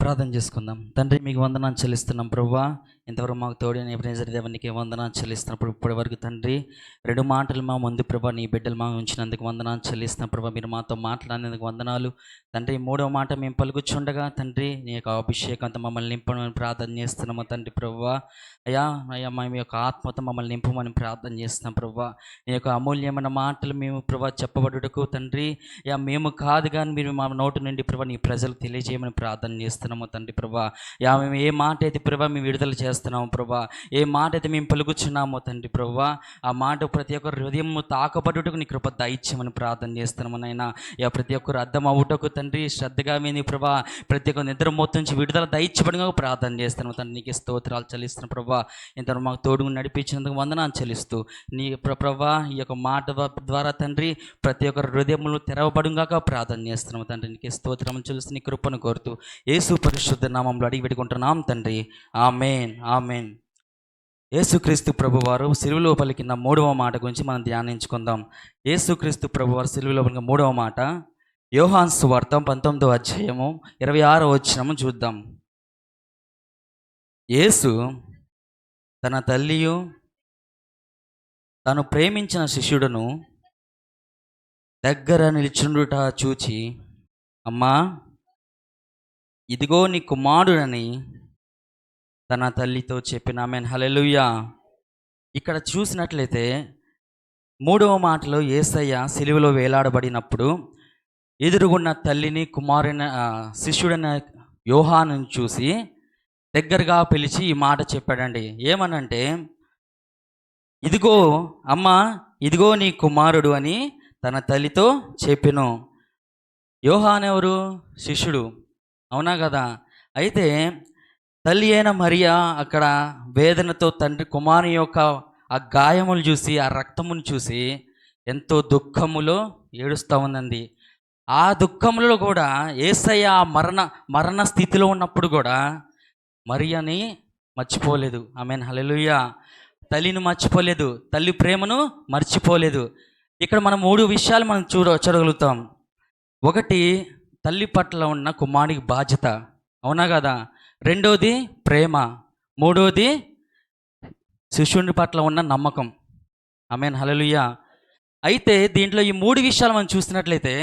ప్రార్థన చేసుకుందాం. తండ్రి, మీకు వందనాలు చెల్లిస్తున్నాం ప్రభువా. ఇంతవరకు మాకు తోడైన ఎబ్రనేజర్ దేవునికి వందనాలు చెల్లిస్తున్నప్పుడు ఇప్పటి వరకు తండ్రి 2 మాటలు మా ముందు ప్రభా, నీ బిడ్డలు మా ఉంచినందుకు వందనాలు చెల్లిస్తున్న ప్రభా. మీరు మాతో మాట్లాడినందుకు వందనాలు తండ్రి. 3వ మాట మేము పలుకుచుండగా తండ్రి, నీ యొక్క అభిషేకంతో మమ్మల్ని నింపమని ప్రార్థన చేస్తున్నాము తండ్రి ప్రభువా. అయ్యా అయ్యా మేము యొక్క ఆత్మతో మమ్మల్ని నింపమని ప్రార్థన చేస్తున్నాం ప్రభువా. నీ యొక్క అమూల్యమైన మాటలు మేము ప్రభా చెప్పబడుటకు తండ్రి, అయ్యా మేము కాదు కానీ మీరు మా నోటి నుండి ప్రభా నీ ప్రజలకు తెలియజేయమని ప్రార్థన చేస్తున్నాము తండ్రి ప్రభా. యా మేము ఏ మాట అయితే ప్రభా మేము విడుదల చేస్తున్నాము ప్రభా, ఏ మాట అయితే మేము పలుకుచున్నామో తండ్రి ప్రభా, ఆ మాట ప్రతి ఒక్కరు హృదయం తాకబడుటకు నీ కృప దయచేయమని ప్రార్థన చేస్తున్నాము నాయన. యా ప్రతి ఒక్కరు అర్థం అవుటకు తండ్రి శ్రద్ధగా విని ప్రభా, ప్రతి ఒక్క నిద్ర మొత్తం నుంచి విడుదల దయచేయబడిగా ప్రార్థన చేస్తున్నాము తండ్రి. నీకు స్తోత్రాలు చెల్లిస్తున్న ప్రభా. ఇంత మాకు తోడుగా నడిపించినందుకు వందనాలు చెల్లిస్తూ నీ ప్రభా ఈ యొక్క మాట ద్వారా తండ్రి ప్రతి ఒక్కరు హృదయములు తెరవబడుగాక ప్రార్థన చేస్తున్నాము తండ్రి. నీకు స్తోత్రం చెల్లిస్తూ నీ కృపను కోరుతూ యేసు పరిశుద్ధ నామంలో అడిగి పెట్టుకుంటున్నాం తండ్రి. ఆమేన్, ఆమేన్. యేసుక్రీస్తు ప్రభువారు సిలువలో పలికిన 3వ మాట గురించి మనం ధ్యానించుకుందాం. యేసుక్రీస్తు ప్రభువారు సిలువలో పలికిన 3వ మాట యోహాను సువార్త 19వ అధ్యాయము 26వ వచనము చూద్దాం. యేసు తన తల్లియు తను ప్రేమించిన శిష్యుడును దగ్గర నిల్చుండుట చూచి, అమ్మా ఇదిగో నీ కుమారుడని తన తల్లితో చెప్పిన. ఆమేన్, హల్లెలూయా. ఇక్కడ చూసినట్లయితే 3వ మాటలో యేసయ్య సిలువలో వేలాడబడినప్పుడు ఎదురుగున్న తల్లిని కుమారుని శిష్యుడైన యోహానుని చూసి దగ్గరగా పిలిచి ఈ మాట చెప్పాడండి. ఏమనంటే, ఇదిగో అమ్మా ఇదిగో నీ కుమారుడు అని తన తల్లితో చెప్పెను. యోహాను ఎవరు? శిష్యుడు, అవునా కదా? అయితే తల్లి అయిన మరియా అక్కడ వేదనతో తండ్రి కుమారుని యొక్క ఆ గాయములు చూసి, ఆ రక్తమును చూసి ఎంతో దుఃఖములో ఏడుస్తూ ఉందండి. ఆ దుఃఖములో కూడా యేసయ్య మరణ స్థితిలో ఉన్నప్పుడు కూడా మరియని మర్చిపోలేదు. ఆమేన్, హల్లెలూయా. తల్లిని మర్చిపోలేదు, తల్లి ప్రేమను మర్చిపోలేదు. ఇక్కడ మనం 3 విషయాలు మనం చూడగలుగుతాం. ఒకటి, తల్లి పట్ల ఉన్న కుమారునికి బాధ్యత, అవునా కదా? రెండోది ప్రేమ, మూడోది శిష్యుని పట్ల ఉన్న నమ్మకం. ఆమేన్, హల్లెలూయా. అయితే దీంట్లో ఈ 3 విషయాలు మనం చూసినట్లయితే,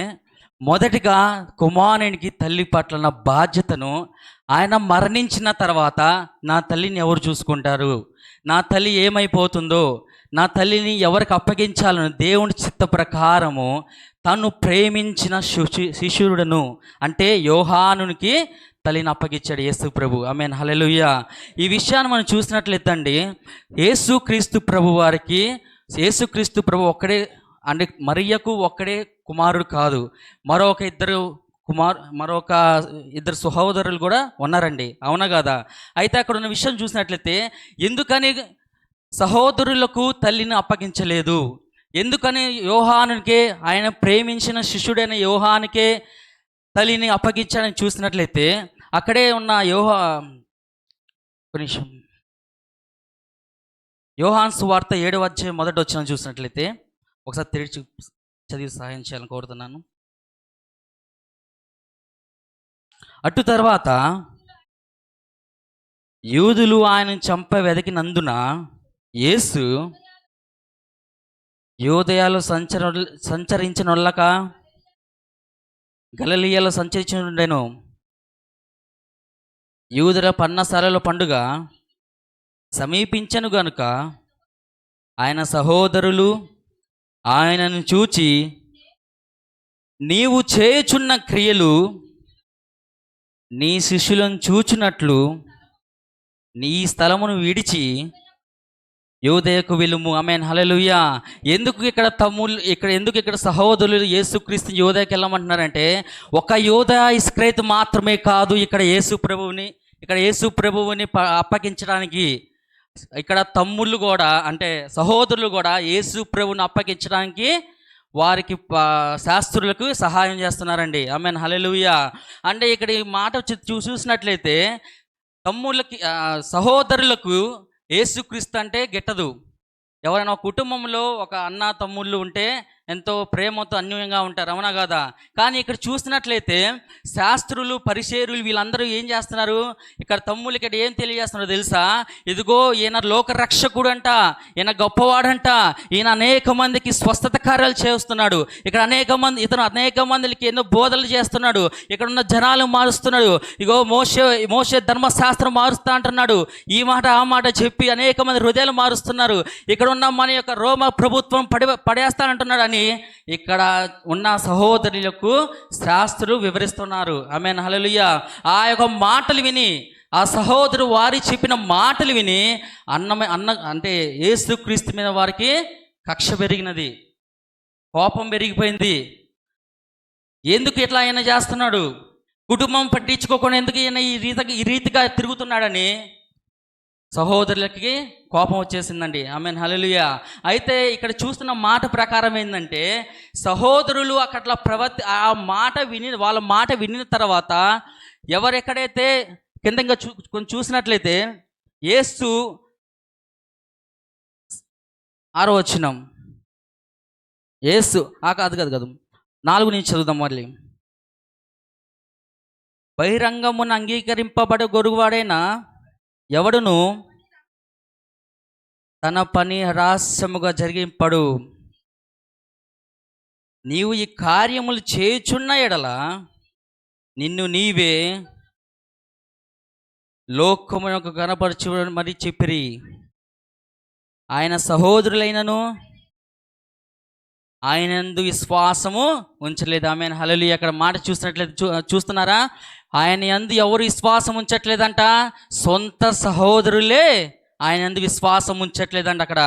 మొదటిగా కుమారునికి తల్లి పట్ల ఉన్న బాధ్యతను, ఆయన మరణించిన తర్వాత నా తల్లిని ఎవరు చూసుకుంటారు, నా తల్లి ఏమైపోతుందో, నా తల్లిని ఎవరికి అప్పగించాలని దేవుని చిత్త ప్రకారము తను ప్రేమించిన శిష్యుడును అంటే యోహానునికి తల్లిని అప్పగించాడు యేసు ప్రభు. ఆమేన్, హల్లెలూయా. ఈ విషయాన్ని మనం చూసినట్లయితే అండి, యేసుక్రీస్తు ప్రభు వారికి యేసుక్రీస్తు ప్రభు ఒక్కడే అంటే మరియకు ఒక్కడే కుమారుడు కాదు, మరొక ఇద్దరు సహోదరులు కూడా ఉన్నారండి, అవునా కదా? అయితే అక్కడ ఉన్న విషయం చూసినట్లయితే, ఎందుకని సహోదరులకు తల్లిని అప్పగించలేదు, ఎందుకని యోహానుకే, ఆయన ప్రేమించిన శిష్యుడైన యోహానుకే తల్లిని అప్పగించాడని చూసినట్లయితే, అక్కడే ఉన్న యోహాను సువార్త 7వ అధ్యాయం 1వ వచనం చూసినట్లయితే ఒకసారి తెరిచి చదివి సహాయం చేయాలని కోరుతున్నాను. అటు తర్వాత యూదులు ఆయనను చంప వెతికినందున యేసు యూదయలో సంచరించనొల్లక గలిలయలో సంచరించుండెను. యూదుల పన్నసాలలో పండుగ సమీపించను గనుక ఆయన సహోదరులు ఆయనను చూచి, నీవు చేయుచున్న క్రియలు నీ శిష్యులను చూచున్నట్లు నీ స్థలమును విడిచి యూదయకు వెళ్ళుము. ఆమేన్, హల్లెలూయా. ఎందుకు ఇక్కడ సహోదరులు యేసుక్రీస్తు యూదయకు వెళ్ళమంటున్నారంటే, ఒక యూద ఇస్కరియోతు మాత్రమే కాదు ఇక్కడ యేసు ప్రభువుని అప్పగించడానికి, ఇక్కడ తమ్ముళ్ళు కూడా అంటే సహోదరులు కూడా యేసు ప్రభువుని అప్పగించడానికి వారికి శాస్త్రులకు సహాయం చేస్తున్నారండి. ఆమేన్, హల్లెలూయా. అంటే ఇక్కడ ఈ మాట చూసినట్లయితే తమ్ముళ్ళకి సహోదరులకు యేసుక్రీస్తు అంటే గిట్టదు. ఎవరైనా ఒక కుటుంబంలో ఒక అన్న తమ్ముళ్ళు ఉంటే ఎంతో ప్రేమతో అన్యోన్యంగా ఉంటారు, అవునా కదా? కానీ ఇక్కడ చూసినట్లయితే శాస్త్రులు పరిసేరులు వీళ్ళందరూ ఏం చేస్తున్నారు? ఇక్కడ తమ్ముళ్ళు ఇక్కడ ఏం తెలియజేస్తున్నారో తెలుసా? ఇదిగో ఈయన లోకరక్షకుడు అంట, ఈయన గొప్పవాడంట, ఈయన అనేక మందికి స్వస్థత కార్యాలు చేస్తున్నాడు, ఇతను అనేక మందికి ఎన్నో బోధలు చేస్తున్నాడు, ఇక్కడ ఉన్న జనాలు మారుస్తున్నాడు, ఇగో మోషే ధర్మశాస్త్రం మారుస్తా అంటున్నాడు, ఈ మాట ఆ మాట చెప్పి అనేక మంది హృదయాలు మారుస్తున్నారు, ఇక్కడ ఉన్న మన యొక్క రోమ ప్రభుత్వం పడేస్తానంటున్నాడు అని ఇక్కడ ఉన్న సహోదరులకు శాస్త్రులు వివరిస్తున్నారు. ఆమేన్, హల్లెలూయా. ఆ యొక్క మాటలు విని, ఆ సహోదరు వారి చెప్పిన మాటలు విని అంటే యేసుక్రీస్తు మీద వారికి కక్ష పెరిగినది, కోపం పెరిగిపోయింది. ఎందుకు ఇట్లా ఆయన చేస్తున్నాడు, కుటుంబం పట్టించుకోకుండా ఎందుకు ఈయన ఈ రీతిగా తిరుగుతున్నాడని సహోదరులకి కోపం వచ్చేసిందండి. ఆమేన్, హల్లెలూయా. అయితే ఇక్కడ చూస్తున్న మాట ప్రకారం ఏంటంటే, సహోదరులు అట్లా ఆ మాట వాళ్ళ మాట వినిన తర్వాత ఎవరెక్కడైతే కిందంగా కొంచెం చూసినట్లయితే యేసు 6వ వచనం, యేసు కాదు 4 నుంచి చదువుదాం మళ్ళీ. బహిరంగమున అంగీకరింపబడ గొరుగువాడైన ఎవడును తన పని రహస్యముగా జరిగింపడు. నీవు ఈ కార్యములు చేయుచున్న ఎడల నిన్ను నీవే లోకమునకు కనపరచు మరి చెప్పిరి. ఆయన సహోదరులైనను ఆయనందు విశ్వాసము ఉంచలేదు. ఆమేన్, హల్లెలూయా. అక్కడ మాట చూసినట్లయితే చూస్తున్నారా? ఆయన యందు ఎవరు విశ్వాసం ఉంచట్లేదంట? సొంత సహోదరులే ఆయన యందు విశ్వాసం ఉంచట్లేదంట. అక్కడ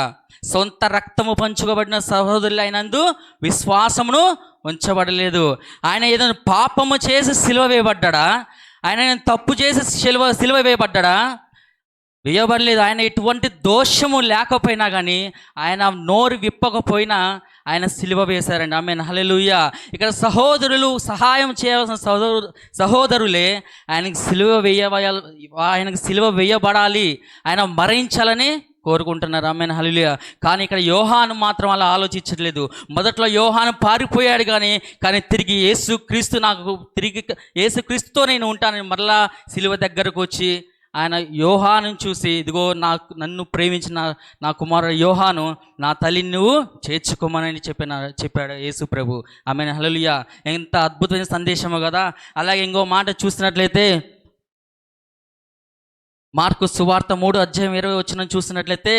సొంత రక్తము పంచుకోబడిన సహోదరులు ఆయనందు విశ్వాసమును ఉంచబడలేదు. ఆయన ఏదైనా పాపము చేసి సిలువ వేయబడ్డా? ఆయన తప్పు చేసి సిలువ వేయబడ్డా? వేయబడలేదు. ఆయన ఎటువంటి దోషము లేకపోయినా కానీ, ఆయన నోరు విప్పకపోయినా ఆయన సిలువ వేశారండి. ఆమేన్, హల్లెలూయా. ఇక్కడ సహోదరులు సహాయం చేయవలసిన సహోదరులే ఆయనకి సిలువ వేయబడాలి, ఆయన మరణించాలని కోరుకుంటున్నారు. ఆమేన్, హల్లెలూయా. కానీ ఇక్కడ యోహాను మాత్రం అలా ఆలోచించట్లేదు. మొదట్లో యోహాను పారిపోయాడు, కానీ తిరిగి యేసుక్రీస్తుతో నేను ఉంటానని మరలా సిలువ దగ్గరకు వచ్చి ఆయన యోహాను చూసి, ఇదిగో నన్ను ప్రేమించిన నా కుమారుడు యోహాను, నా తల్లిని నువ్వు చేర్చుకోమని చెప్పాడు యేసు ప్రభు. ఆమేన్, హల్లెలూయా. ఎంత అద్భుతమైన సందేశమో కదా. అలాగే ఇంకో మాట చూసినట్లయితే మార్కు సువార్త 3:20 చూసినట్లయితే,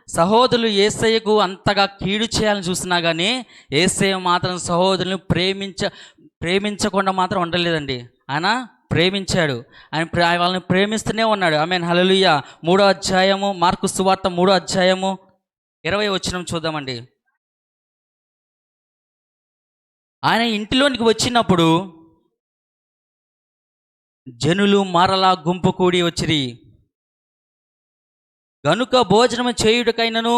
సహోదరులు యేసయ్యకు అంతగా కీడు చేయాలని చూసినా కానీ యేసయ్య మాత్రం సహోదరులను ప్రేమించకుండా మాత్రం ఉండలేదండి. ఆయన ప్రేమించాడు, ఆయన వాళ్ళని ప్రేమిస్తూనే ఉన్నాడు. ఆమేన్, హల్లెలూయా. 3వ అధ్యాయము మార్కు సువార్త 3వ అధ్యాయము 20 చూద్దామండి. ఆయన ఇంటిలోనికి వచ్చినప్పుడు జనులు మరలా గుంపు కూడి వచ్చిరి గనుక భోజనము చేయుటకైనను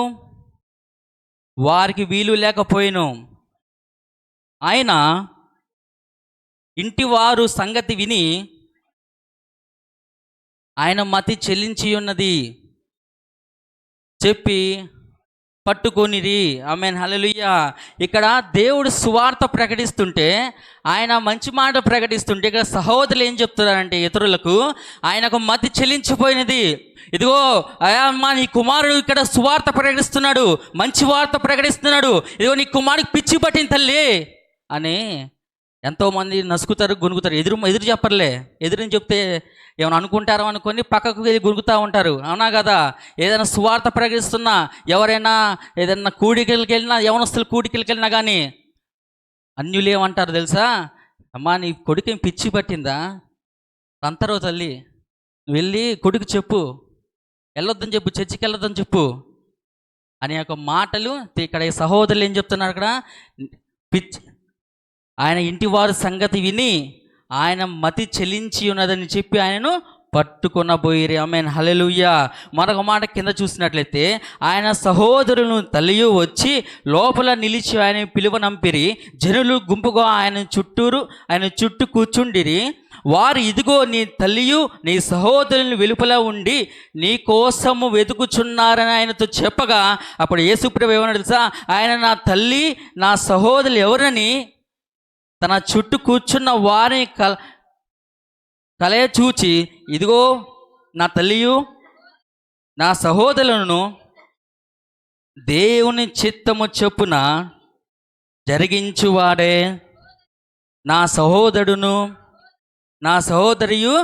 వారికి వీలు లేకపోయిను. ఆయన ఇంటివారు సంగతి విని ఆయన మతి చెల్లించి ఉన్నది చెప్పి పట్టుకొనిరి. ఆమేన్, హల్లెలూయా. ఇక్కడ దేవుడు సువార్త ప్రకటిస్తుంటే, ఆయన మంచి మాట ప్రకటిస్తుంటే, ఇక్కడ సహోదరులు ఏం చెప్తున్నారంటే ఇతరులకు, ఆయనకు మతి చెల్లించిపోయినది. ఇదిగో అమ్మా, నీ కుమారుడు ఇక్కడ సువార్త ప్రకటిస్తున్నాడు, మంచి వార్త ప్రకటిస్తున్నాడు, ఇదిగో నీ కుమారుడికి పిచ్చి పట్టింది తల్లి అని ఎంతోమంది నసుకుతారు, గునుగుతారు. ఎదురు చెప్పర్లే, ఎదురుని చెప్తే ఏమైనా అనుకుంటారో అనుకొని పక్కకు వెళ్ళి గునుగుతూ ఉంటారు, అవునా కదా? ఏదైనా సువార్త ప్రకటిస్తున్నా, ఎవరైనా ఏదైనా కూడికలకి వెళ్ళినా, యవనస్తులు కూడికలకి వెళ్ళినా కానీ అన్యులు ఏమంటారు తెలుసా? అమ్మా, నీ కొడుకేం పిచ్చి పట్టిందా? అంతరో తల్లి, నువ్వు వెళ్ళి కొడుకు చెప్పు, వెళ్ళొద్దని చెప్పు, చర్చికి వెళ్ళొద్దని చెప్పు అనే ఒక మాటలు ఇక్కడ సహోదరులు ఏం చెప్తున్నారు? అక్కడ ఆయన ఇంటి వారి సంగతి విని ఆయన మతి చెల్లించి ఉన్నదని చెప్పి ఆయనను పట్టుకొనబోయిరి. ఆమేన్ హల్లెలూయా. మరొక మాట కింద చూసినట్లయితే, ఆయన సహోదరులను తల్లియు వచ్చి లోపల నిలిచి ఆయన పిలువనంపిరి. జనులు గుంపుగా ఆయన చుట్టూ కూర్చుండిరి. వారు, ఇదిగో నీ తల్లియు నీ సహోదరుని వెలుపల ఉండి నీ కోసము వెతుకుచున్నారని ఆయనతో చెప్పగా, అప్పుడు యేసుప్రభు ఏమన్నా తెలుసా, ఆయన నా తల్లి నా సహోదరులు ఎవరని తన చుట్టూ కూర్చున్న వారిని కలయ చూచి, ఇదిగో నా తల్లియు నా సహోదరులను దేవుని చిత్తము చొప్పున జరిగించువాడే నా సహోదరుడును నా సహోదరియు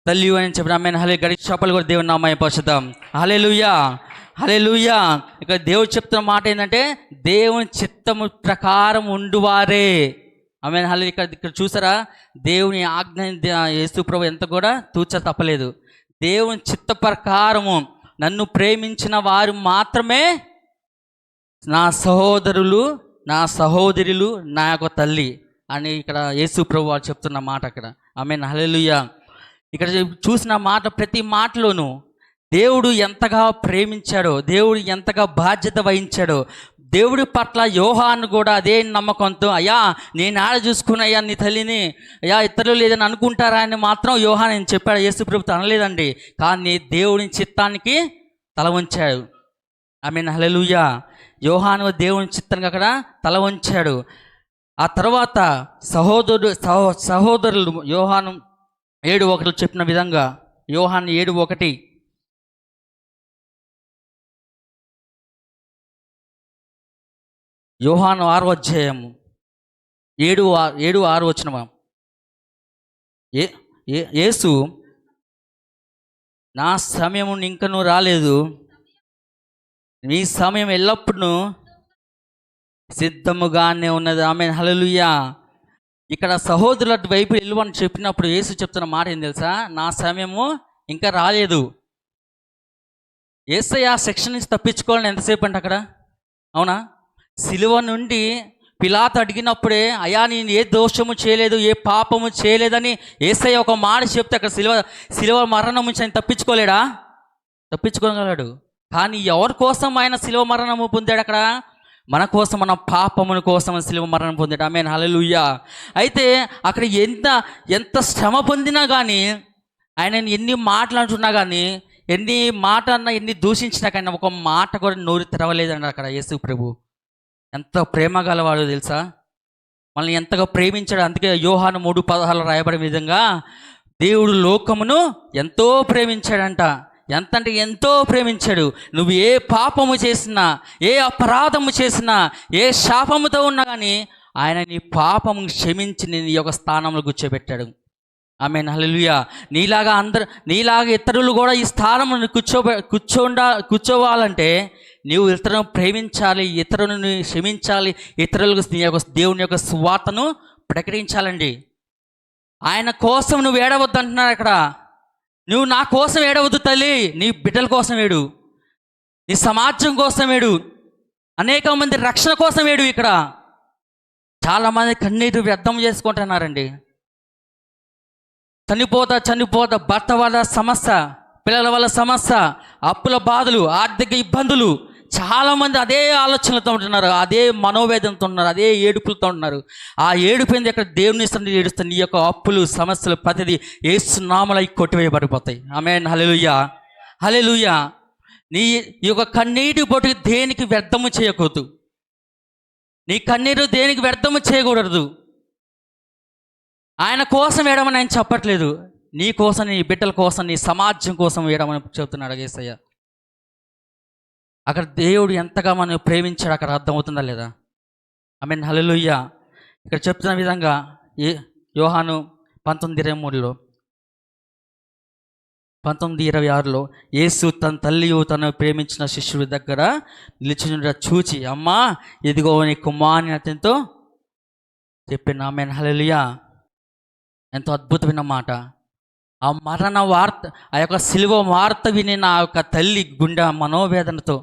తల్లి అని చెప్పిన ఆమె గడి చెప్పలు కూడా దేవుని నామయ్య పరిశుద్ధం. హల్లెలూయా హల్లెలూయా. ఇక్కడ దేవుడు చెప్తున్న మాట ఏంటంటే, దేవుని చిత్తము ప్రకారం ఉండువారే. ఆమె ఇక్కడ చూసారా, దేవుని ఆజ్ఞ యేసు ప్రభు ఎంత కూడా తూచ తప్పలేదు. దేవుని చిత్త ప్రకారము నన్ను ప్రేమించిన వారు మాత్రమే నా సహోదరులు నా సహోదరులు నా యొక్క తల్లి అని ఇక్కడ యేసు ప్రభు వారు చెప్తున్న మాట అక్కడ. ఆమేన్ హల్లెలూయా. ఇక్కడ చూసిన మాట, ప్రతి మాటలోనూ దేవుడు ఎంతగా ప్రేమించాడో, దేవుడు ఎంతగా బాధ్యత వహించాడో, దేవుడి పట్ల యోహాను కూడా అదే నమ్మకంతో, అయ్యా నేను ఆడ చూసుకున్నయ్యా నీ తల్లిని, అయ్యా ఇతరులు లేదని అనుకుంటారా అని మాత్రం యోహాను నేను చెప్పాడు. యేసు ప్రభుతో అనలేదండి, కానీ దేవుని చిత్తానికి తల వంచాడు. ఆమేన్ హల్లెలూయా. యోహాను దేవుని చిత్తానికి అక్కడ తల వంచాడు. ఆ తర్వాత సహోదరులు యోహాను 7:1 చెప్పిన విధంగా, యోహాను 7:1, యోహాను 6వ అధ్యాయము 7-6 వచనమా, యేసు నా సమయం ఇంకనూ రాలేదు, మీ సమయం ఎల్లప్పుడూ సిద్ధముగానే ఉన్నది. ఆమేన్ హల్లెలూయా. ఇక్కడ సహోదరుల వైపు వెళ్ళమని చెప్పినప్పుడు యేసు చెప్తున్న మాట ఏం తెలుసా, నా సమయము ఇంకా రాలేదు. యేసయ్య సెక్షన్ నుంచి తప్పించుకోవాలని ఎంతసేపు అంటే అక్కడ, అవునా? సిలువ నుండి పిలాతు అడిగినప్పుడే, అయ్యా నేను ఏ దోషము చేయలేదు, ఏ పాపము చేయలేదని యేసయ్య ఒక మాట చెప్తే అక్కడ సిలువ మరణం నుంచి ఆయన తప్పించుకోలేడా? తప్పించుకోగలడు. కానీ ఎవరి కోసం ఆయన సిలువ మరణము పొందాడు? అక్కడ మన కోసం, మన పాపముల కోసం సిలువ మరణం పొందాడు. ఆమేన్ హల్లెలూయా. అయితే అక్కడ ఎంత శ్రమ పొందినా కానీ, ఆయన ఎన్ని మాటలు అంటున్నా కానీ, ఎన్ని మాట అన్నా, ఎన్ని దూషించినా కానీ ఒక మాట కూడా నోరు తెరవలేదండి అక్కడ యేసు ప్రభు. ఎంత ప్రేమ గలవాడు తెలుసా, మనల్ని ఎంతగా ప్రేమించాడు. అందుకే యోహాను 3:16 రాయబడిన విధంగా, దేవుడు లోకమును ఎంతో ప్రేమించాడంట. ఎంత అంటే ఎంతో ప్రేమించాడు. నువ్వు ఏ పాపము చేసినా, ఏ అపరాధము చేసినా, ఏ శాపముతో ఉన్నా కానీ ఆయన నీ పాపము క్షమించి నీ యొక్క స్థానంలో కూర్చోబెట్టాడు. ఆమేన్ హల్లెలూయా. నీలాగా ఇతరులు కూడా ఈ స్థానంలో కూర్చోవాలంటే నీవు ఇతరులను ప్రేమించాలి, ఇతరులను క్షమించాలి, ఇతరులకు నీ యొక్క దేవుని యొక్క సువార్తను ప్రకటించాలండి. ఆయన కోసం నువ్వు ఏడవద్దు అంటున్నాడు అక్కడ. నువ్వు నా కోసం ఏడవద్దు తల్లి, నీ బిడ్డల కోసం ఏడు, నీ సమాజం కోసం ఏడు, అనేక మంది రక్షణ కోసం ఏడు. ఇక్కడ చాలామంది కన్నీరు వ్యర్థం చేసుకుంటున్నారండి. చనిపోతా భర్త వల్ల సమస్య, పిల్లల వల్ల సమస్య, అప్పుల బాధలు, ఆర్థిక ఇబ్బందులు, చాలామంది అదే ఆలోచనలతో ఉంటున్నారు, అదే మనోవేదనతో ఉన్నారు, అదే ఏడుపులతో ఉంటున్నారు. ఆ ఏడుపోయింది ఎక్కడ దేవుని ఇస్తుంది ఏడుస్తుంది. నీ యొక్క అప్పులు, సమస్యలు ప్రతిదీ యేసు నామములో కొట్టివేయబడిపోతాయి. ఆమేన్ హల్లెలూయా హల్లెలూయా. నీ యొక్క కన్నీటి బొట్టుకి దేనికి వ్యర్థము చేయకూడదు. నీ కన్నీరు దేనికి వ్యర్థము చేయకూడదు. ఆయన కోసం ఏడమని ఆయన చెప్పట్లేదు, నీ కోసం, నీ బిడ్డల కోసం, నీ సమాజం కోసం ఏడమని చెబుతున్నాడు యేసయ్య. అక్కడ దేవుడు ఎంతగా మనం ప్రేమించాడు అక్కడ అర్థమవుతుందా లేదా? ఆమేన్ హల్లెలూయా. ఇక్కడ చెప్తున్న విధంగా యోహాను 19:23 19:26 యేసు తన తల్లియు తను ప్రేమించిన శిష్యుడి దగ్గర నిలిచి చూచి, అమ్మా ఇదిగో నీ కుమారుని అతనితో చెప్పిన. ఆమేన్ హల్లెలూయా. ఎంతో అద్భుతమైన మాట. ఆ మరణ వార్త, ఆ యొక్క సిలువ వార్త విని నా యొక్క తల్లి గుండె మనోవేదనతో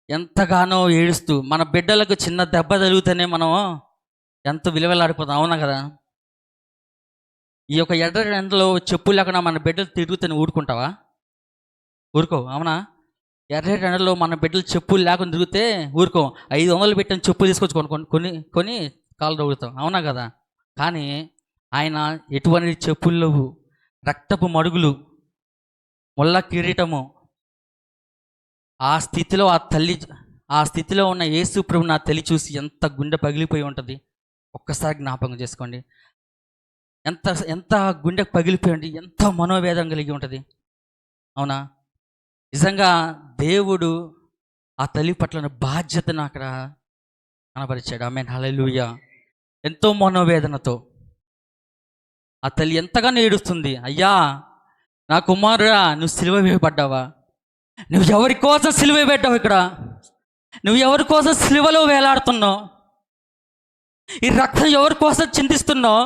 ఎంతగానో ఏడుస్తూ, మన బిడ్డలకు చిన్న దెబ్బ తగిలితేనే మనం ఎంతో విలువలాడిపోతాం, అవునా కదా? ఈ యొక్క ఎర్ర ఎండలో చెప్పులు లేకుండా మన బిడ్డలు తిరుగుతూనే ఊరుకుంటావా? ఊరుకో, అవునా? ఎర్ర ఎండలో మన బిడ్డలు చెప్పులు లేకుండా తిరిగితే ఊరుకో. 500 పెట్టిన చెప్పులు తీసుకొచ్చి కొని కాళ్ళు తొగుతాం, అవునా కదా? కానీ ఆయన ఎటువంటి చెప్పులు లేవు, రక్తపు మడుగులు, ముళ్ళ కిరీటము. ఆ స్థితిలో ఉన్న యేసు ప్రభు నా తల్లి చూసి ఎంత గుండె పగిలిపోయి ఉంటుంది ఒక్కసారి జ్ఞాపకం చేసుకోండి. ఎంత ఎంత గుండె పగిలిపోయి ఉంటుంది, ఎంత మనోవేదన కలిగి ఉంటుంది, అవునా? నిజంగా దేవుడు ఆ తల్లి పట్ల బాధ్యతను అక్కడ కనబరిచాడు. ఆమేన్, హల్లెలూయా. ఎంతో మనోవేదనతో ఆ తల్లి ఎంతగానో ఏడుస్తుంది. అయ్యా, నా కుమారుడా, నువ్వు సిలువ వేయబడ్డావా? నువ్వు ఎవరి కోసం సిలువ పెట్టావు? ఇక్కడ నువ్వు ఎవరి కోసం సిలువలో వేలాడుతున్నావు? ఈ రక్తం ఎవరి కోసం చిందిస్తున్నావు?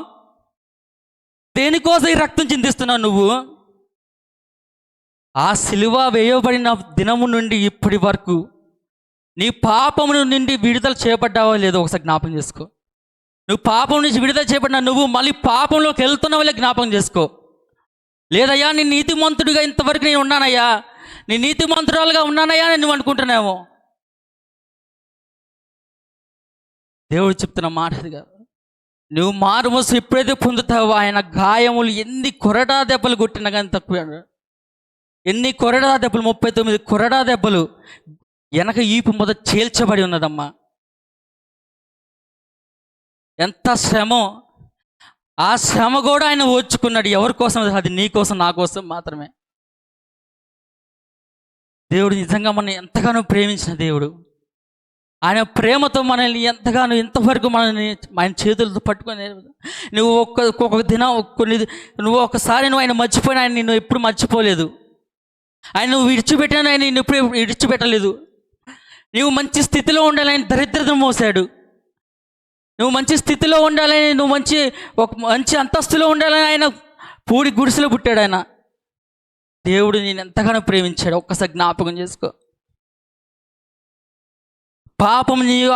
దేనికోసం ఈ రక్తం చిందిస్తున్నావు నువ్వు? ఆ సిలువ వేయబడిన దినము నుండి ఇప్పటి వరకు నీ పాపము నుండి విడుదల చేయబడ్డావో లేదో ఒకసారి జ్ఞాపకం చేసుకో. నువ్వు పాపం నుంచి విడుదల చేయబడినా నువ్వు మళ్ళీ పాపంలోకి వెళ్తున్నావులే జ్ఞాపకం చేసుకో. లేదయ్యా, నీ నీతిమంతుడిగా ఇంతవరకు నేను ఉన్నానయ్యా, నీ నీతిమంతురాలుగా ఉన్నానయ్యా అని నువ్వు అనుకుంటున్నావు. దేవుడు చెప్తున్న మాట అదిగా. నువ్వు మారుమోసు ఎప్పుడైతే పొందుతావో ఆయన గాయములు ఎన్ని కొరడా దెబ్బలు కొట్టినా కానీ తక్కువ. ఎన్ని కొరడా దెబ్బలు, 39 కొరడా దెబ్బలు వెనక ఈపు మొదట చేల్చబడి ఉన్నదమ్మా. ఎంత శ్రమో, ఆ శ్రమ కూడా ఆయన ఓర్చుకున్నాడు. ఎవరి కోసం? అది నీ కోసం, నా కోసం మాత్రమే. దేవుడు నిజంగా మనల్ని ఎంతగానో ప్రేమించిన దేవుడు. ఆయన ప్రేమతో మనల్ని ఎంతగానో ఇంతవరకు మనల్ని ఆయన చేతులతో పట్టుకొని, నువ్వు ఒక్కొక్క దినం నువ్వు ఒకసారి నువ్వు ఆయన మర్చిపోయిన ఆయన నిన్ను ఎప్పుడు మర్చిపోలేదు. ఆయన నువ్వు విడిచిపెట్టాను, ఆయన నిన్ను ఎప్పుడు విడిచిపెట్టలేదు. నువ్వు మంచి స్థితిలో ఉండాలని ఆయన దరిద్రతను మోసాడు. నువ్వు మంచి స్థితిలో ఉండాలని, నువ్వు ఒక మంచి అంతస్తులో ఉండాలని ఆయన పూడి గుడిసెలో పుట్టాడు. ఆయన దేవుడు నేను ఎంతగానో ప్రేమించాడు. ఒక్కసారి జ్ఞాపకం చేసుకో.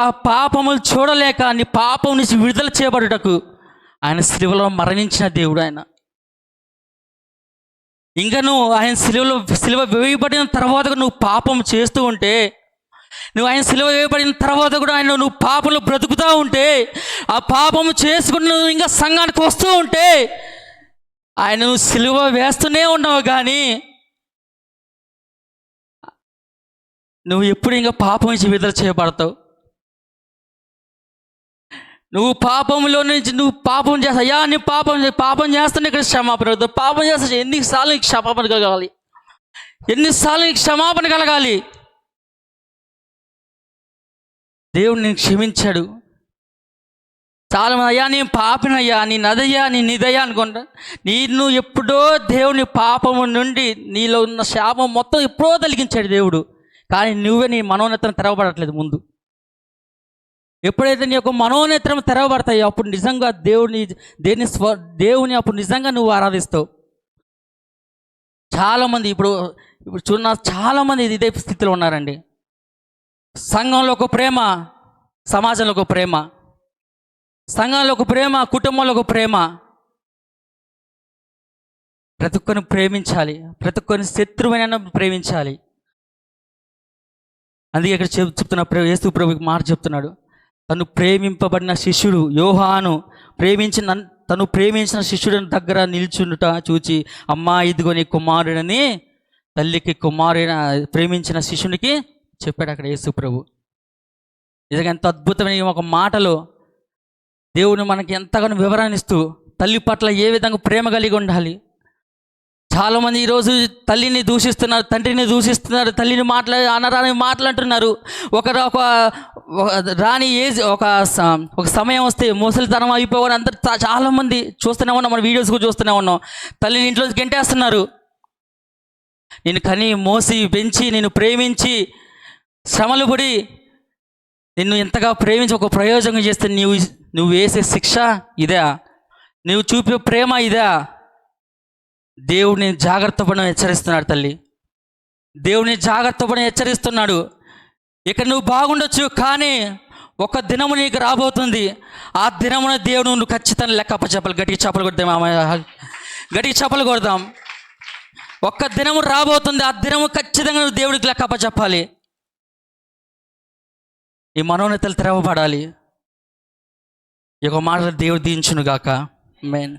ఆ పాపములు చూడలేక నీ పాపం నుంచి విడుదల చేయబడుటకు ఆయన సిలువలో మరణించిన దేవుడు ఆయన. ఇంకా నువ్వు ఆయన సిలువ వేయబడిన తర్వాత నువ్వు పాపం చేస్తూ ఉంటే, నువ్వు ఆయన సిలువ వేయబడిన తర్వాత కూడా ఆయన నువ్వు పాపంలో బ్రతుకుతూ ఉంటే, ఆ పాపం చేసుకుని నువ్వు ఇంకా సంఘానికి వస్తూ ఉంటే, ఆయన నువ్వు సిలువ వేస్తూనే ఉన్నావు. కానీ నువ్వు ఎప్పుడు ఇంకా పాపం నుంచి విడుదల చేయబడతావు? నువ్వు పాపంలో నుంచి నువ్వు పాపం చేస్తా, అయ్యా నీ పాపం చేస్తాను, ఇక్కడ క్షమాపణ. పాపం చేస్తా, ఎన్నిసార్లు నీకు క్షమాపణ కలగాలి? ఎన్నిసార్లు నీకు క్షమాపణ కలగాలి? దేవుడు నేను క్షమించాడు. చాలా మంది అయ్యా నేను పాపినయ్యా, నీ నదయ్యా, నీ నిదయ్యా అనుకుంటా. నువ్వు ఎప్పుడో దేవుని పాపము నుండి నీలో ఉన్న శాపం మొత్తం ఎప్పుడో తొలగించాడు దేవుడు. కానీ నువ్వే నీ మనోనేత్రం తెరవబడట్లేదు. ముందు ఎప్పుడైతే నీ యొక్క మనోనేత్రం తెరవబడతాయో అప్పుడు నిజంగా దేవుని అప్పుడు నిజంగా నువ్వు ఆరాధిస్తావు. చాలామంది ఇప్పుడు చూడ చాలామంది ఇదే స్థితిలో ఉన్నారండి. సంఘంలో ఒక ప్రేమ, సమాజంలో ఒక ప్రేమ, సంఘంలో ఒక ప్రేమ, కుటుంబంలో ఒక ప్రేమ. ప్రతి ఒక్కరిని ప్రేమించాలి, ప్రతి ఒక్కరిని శత్రువైనా ప్రేమించాలి. అందుకే ఇక్కడ చెప్తున్న యేసు ప్రభుకి మాట చెప్తున్నాడు. తను ప్రేమింపబడిన శిష్యుడు యోహాను తను ప్రేమించిన శిష్యుడిని దగ్గర నిల్చుండుట చూచి, అమ్మా ఇదిగో నీ కుమారుడని తల్లికి ప్రేమించిన శిష్యునికి చెప్పాడు అక్కడ యేసు ప్రభు. నిజంగా ఎంత అద్భుతమైన ఒక మాటలో దేవుని మనకి ఎంతగానో వివరణ ఇస్తూ తల్లి పట్ల ఏ విధంగా ప్రేమ కలిగి ఉండాలి. చాలామంది ఈరోజు తల్లిని దూషిస్తున్నారు, తండ్రిని దూషిస్తున్నారు, తల్లిని అనరాని మాట్లాడుతున్నారు. ఒక రాని ఏజ్ ఒక సమయం వస్తే ముసలితనం అయిపోవాలి. అందరు చాలామంది చూస్తూనే ఉన్నాం, మన వీడియోస్ కూడా చూస్తూనే ఉన్నాం. తల్లిని ఇంట్లో గెంటేస్తున్నారు. నేను కని మోసి పెంచి నేను ప్రేమించి శ్రమలు పడి నిన్ను ఎంతగా ప్రేమించి ఒక ప్రయోజనం చేస్తే నువ్వు వేసే శిక్ష ఇదే, నువ్వు చూపే ప్రేమ ఇదే. దేవుడిని జాగ్రత్త పడిన హెచ్చరిస్తున్నాడు తల్లి. దేవుడిని జాగ్రత్త పడిన హెచ్చరిస్తున్నాడు. ఇక్కడ నువ్వు బాగుండొచ్చు, కానీ ఒక దినము నీకు రాబోతుంది. ఆ దినమున దేవుడు నువ్వు ఖచ్చితంగా లెక్క చెప్పాలి. గట్టిగా చెప్పలు కొడతాం, గట్టిగా చెప్పలు కొడదాం. ఒక్క దినము రాబోతుంది, ఆ దినము ఖచ్చితంగా నువ్వు దేవుడికి లెక్క చెప్పాలి. ఈ మనోన్నతలు తెరవబడాలి. ఈ ఒక మాట దేవుడు దీవించును గాక. ఆమేన్.